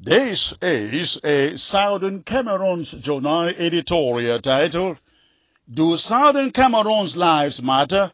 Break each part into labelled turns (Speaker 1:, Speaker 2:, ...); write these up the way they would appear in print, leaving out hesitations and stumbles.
Speaker 1: This is a Southern Cameroons journal editorial titled, Do Southern Cameroons Lives Matter?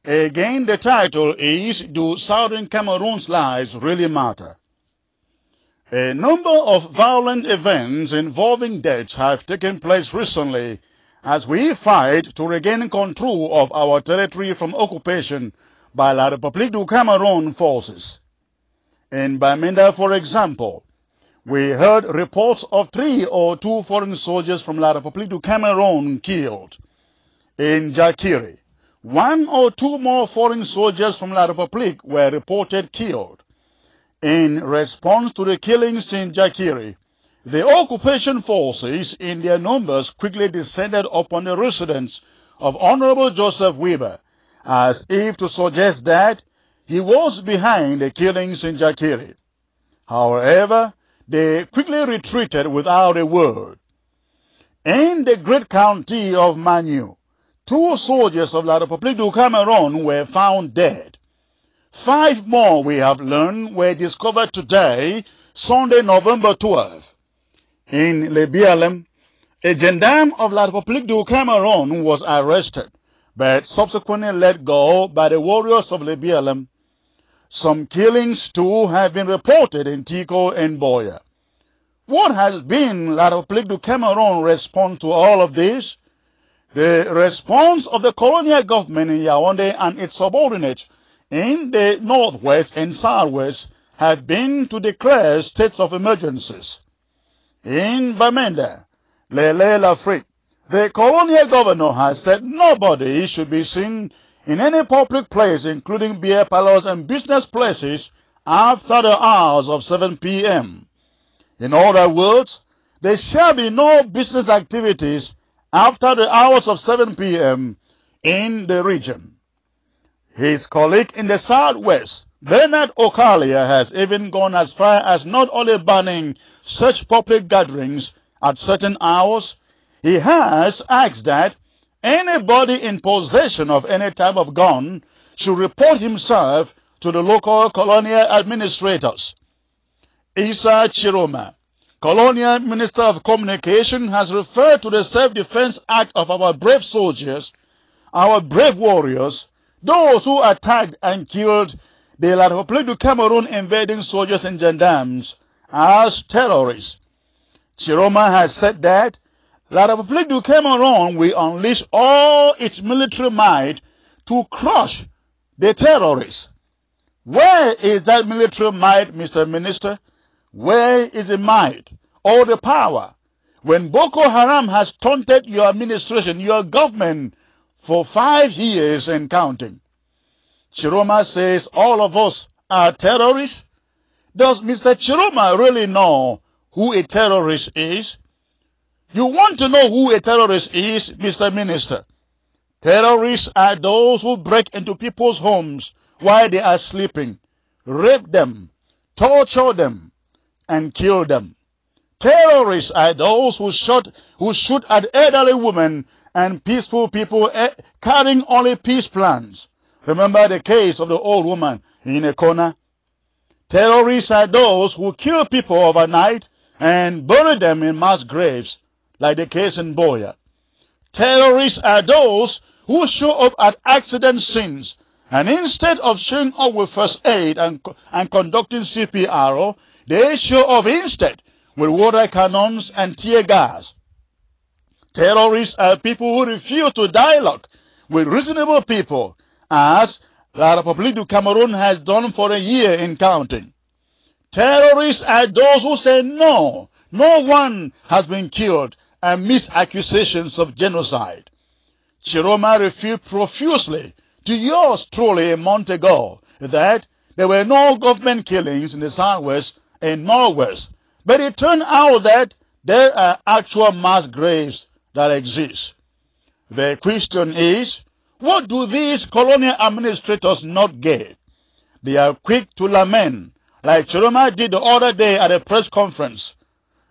Speaker 1: Again, the title is, Do Southern Cameroons Lives Really Matter? A number of violent events involving deaths have taken place recently as we fight to regain control of our territory from occupation by La République du Cameroon forces. In Bamenda, for example, we heard reports of 3 or 2 foreign soldiers from La République du Cameroon killed. In Jakiri, 1 or 2 more foreign soldiers from La République were reported killed. In response to the killings in Jakiri, the occupation forces in their numbers quickly descended upon the residence of Honorable Joseph Weber, as if to suggest that he was behind the killings in Jakiri. However, they quickly retreated without a word. In the great county of Manu, 2 soldiers of La République du Cameroon were found dead. 5 more, we have learned, were discovered today, Sunday, November 12. In Lebialem, a gendarme of La République du Cameroon was arrested, but subsequently let go by the warriors of Lebialem. Some killings, too, have been reported in Tico and Boya. What has been La République du Cameroon response to all of this? The response of the colonial government in Yaoundé and its subordinates in the northwest and southwest have been to declare states of emergencies. In Bamenda, Lele Lafrique, the colonial governor has said nobody should be seen in any public place, including beer parlors and business places, after the hours of 7 p.m. In other words, there shall be no business activities after the hours of 7 p.m. in the region. His colleague in the southwest, Bernard Okalia, has even gone as far as not only banning such public gatherings at certain hours, he has asked that anybody in possession of any type of gun should report himself to the local colonial administrators. Issa Chiroma, Colonial Minister of Communication, has referred to the Self-Defense Act of our brave soldiers, our brave warriors, those who attacked and killed the La République du Cameroon invading soldiers and gendarmes, as terrorists. Chiroma has said that La République du Cameroon will unleash all its military might to crush the terrorists. Where is that military might, Mr. Minister? Where is the might or the power when Boko Haram has taunted your administration, your government, for 5 years and counting? Chiroma says all of us are terrorists. Does Mr. Chiroma really know who a terrorist is? You want to know who a terrorist is, Mr. Minister? Terrorists are those who break into people's homes while they are sleeping, rape them, torture them, and kill them. Terrorists are those who shoot at elderly women and peaceful people carrying only peace plans. Remember the case of the old woman in a corner? Terrorists are those who kill people overnight and bury them in mass graves, like the case in Boya. Terrorists are those who show up at accident scenes, and instead of showing up with first aid and conducting CPR, they show up instead with water cannons and tear gas. Terrorists are people who refuse to dialogue with reasonable people, as La République du Cameroon has done for a year in counting. Terrorists are those who say no one has been killed, and miss accusations of genocide. Chiroma refuted profusely to yours truly a month ago that there were no government killings in the southwest and northwest, but it turned out that there are actual mass graves that exist. The question is, what do these colonial administrators not get? They are quick to lament, like Chiroma did the other day at a press conference,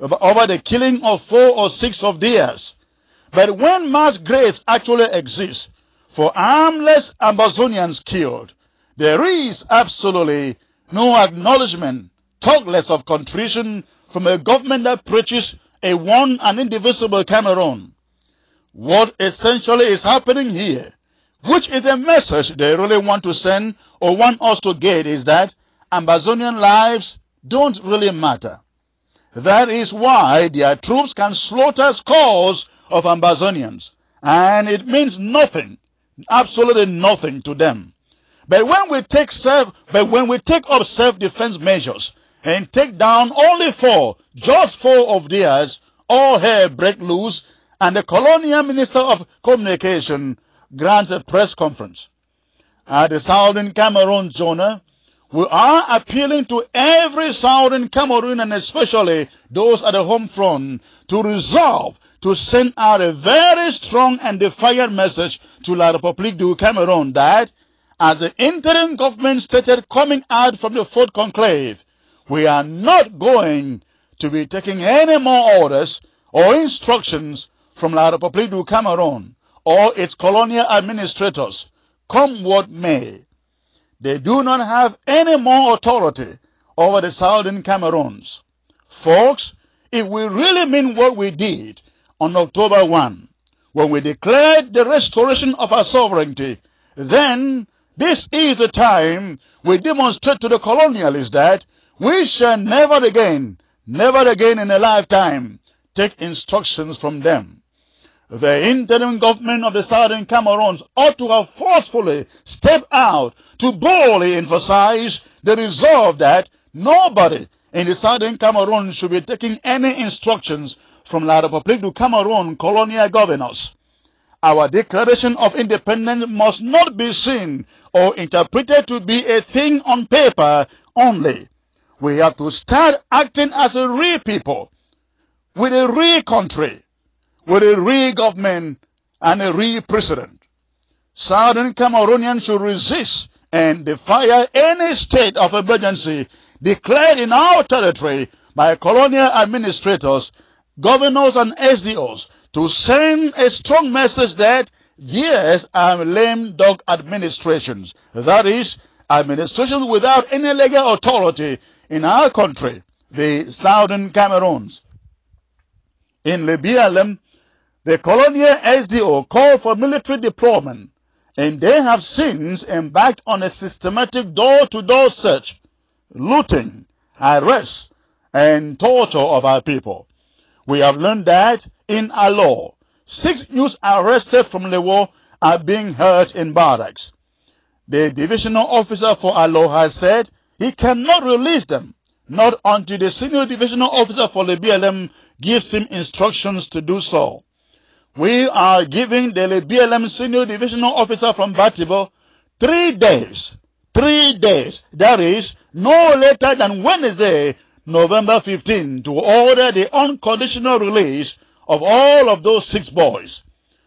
Speaker 1: over the killing of 4 or 6 of theirs. But when mass graves actually exist for armless Amazonians killed, there is absolutely no acknowledgement talk less of contrition from a government that preaches a one and indivisible Cameroon. What essentially is happening here, which is a message they really want to send or want us to get, is that Ambazonian lives don't really matter. That is why their troops can slaughter scores of Ambazonians, and it means nothing, absolutely nothing to them. But when we take up self-defense measures and take down only just four of theirs, all hell break loose, and the colonial minister of communication grants a press conference. At the Southern Cameroon zone, we are appealing to every Southern Cameroon, and especially those at the home front, to resolve to send out a very strong and defiant message to La République du Cameroon that, as the interim government stated coming out from the fourth conclave, we are not going to be taking any more orders or instructions from La République du Cameroon or its colonial administrators, come what may. They do not have any more authority over the Southern Cameroons. Folks, if we really mean what we did on October 1, when we declared the restoration of our sovereignty, then this is the time we demonstrate to the colonialists that we shall never again in a lifetime, take instructions from them. The interim government of the Southern Cameroons ought to have forcefully stepped out to boldly emphasize the resolve that nobody in the Southern Cameroon should be taking any instructions from La République du Cameroon colonial governors. Our declaration of independence must not be seen or interpreted to be a thing on paper only. We have to start acting as a real people, with a real country, with a real government and a real president. Southern Cameroonians should resist and defy any state of emergency declared in our territory by colonial administrators, governors and SDOs to send a strong message that theirs are lame duck administrations. That is, administrations without any legal authority in our country, the Southern Cameroons. In Libya, the colonial SDO called for military deployment, and they have since embarked on a systematic door-to-door search, looting, arrest, and torture of our people. We have learned that in Alo, 6 youths arrested from the war are being held in barracks. The divisional officer for Alo has said he cannot release them, not until the senior divisional officer for the BLM gives him instructions to do so. We are giving the BLM senior divisional officer from Batibo 3 days. 3 days. That is, no later than Wednesday, November 15, to order the unconditional release of all of those 6 boys,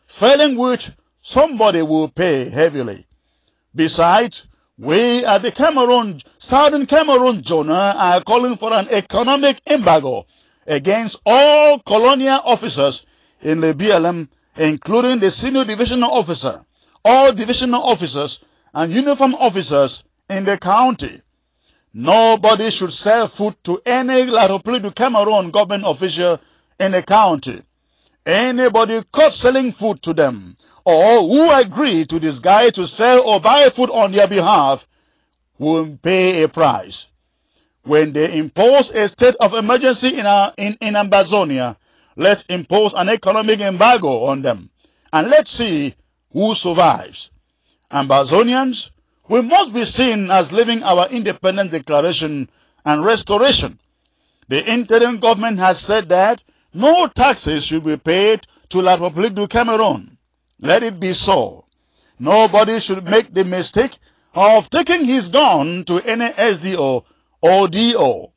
Speaker 1: failing which somebody will pay heavily. Besides, we at the Southern Cameroon zone are calling for an economic embargo against all colonial officers in the BLM, including the senior divisional officer, all divisional officers, and uniform officers in the county. Nobody should sell food to any La République du Cameroon government official in the county. Anybody caught selling food to them, or who agree to this guy to sell or buy food on their behalf, will pay a price. When they impose a state of emergency in Ambazonia, let's impose an economic embargo on them, and let's see who survives. Ambazonians, we must be seen as living our independence declaration and restoration. The interim government has said that no taxes should be paid to La République du Cameroon. Let it be so. Nobody should make the mistake of taking his gun to any SDO or DO.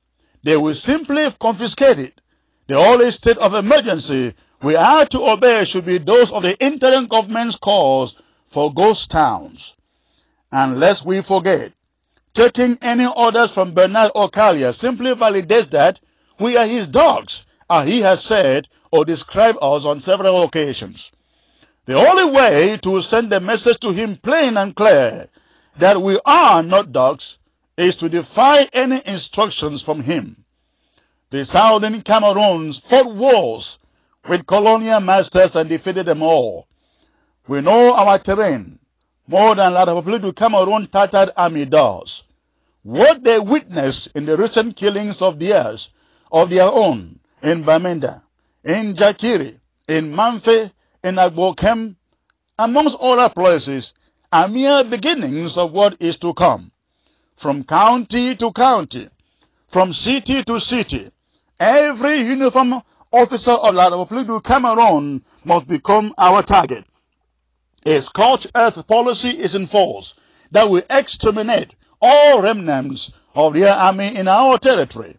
Speaker 1: They will simply confiscate it. The only state of emergency we are to obey should be those of the interim government's calls for ghost towns. And lest we forget, taking any orders from Bernard Okalia simply validates that we are his dogs, as he has said or described us on several occasions. The only way to send the message to him plain and clear that we are not dogs is to defy any instructions from him. The Southern Cameroons fought wars with colonial masters and defeated them all. We know our terrain more than La République du Cameroon Tattered Army does. What they witnessed in the recent killings of theirs, of their own, in Bamenda, in Jakiri, in Manfe, in Agbokem, amongst other places, are mere beginnings of what is to come. From county to county, from city to city, every uniform officer of La République du Cameroon must become our target. A scorched earth policy is in force that will exterminate all remnants of their army in our territory.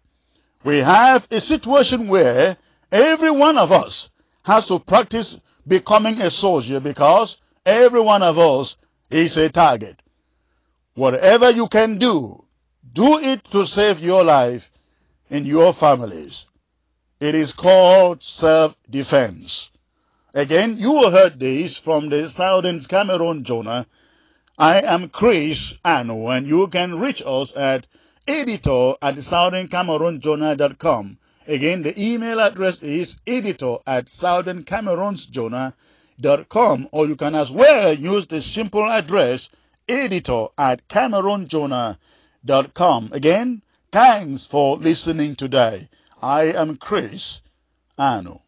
Speaker 1: We have a situation where every one of us has to practice becoming a soldier because every one of us is a target. Whatever you can do, do it to save your life and your families. It is called self-defense. Again, you heard this from the Southern Cameroon Jonah. I am Chris Anu, and you can reach us at editor@southerncameroonjonah.com. Again, the email address is editor@southerncameroonsjonah.com, or you can as well use the simple address editor@cameroonjonah.com. Again, thanks for listening today. I am Chris Anu.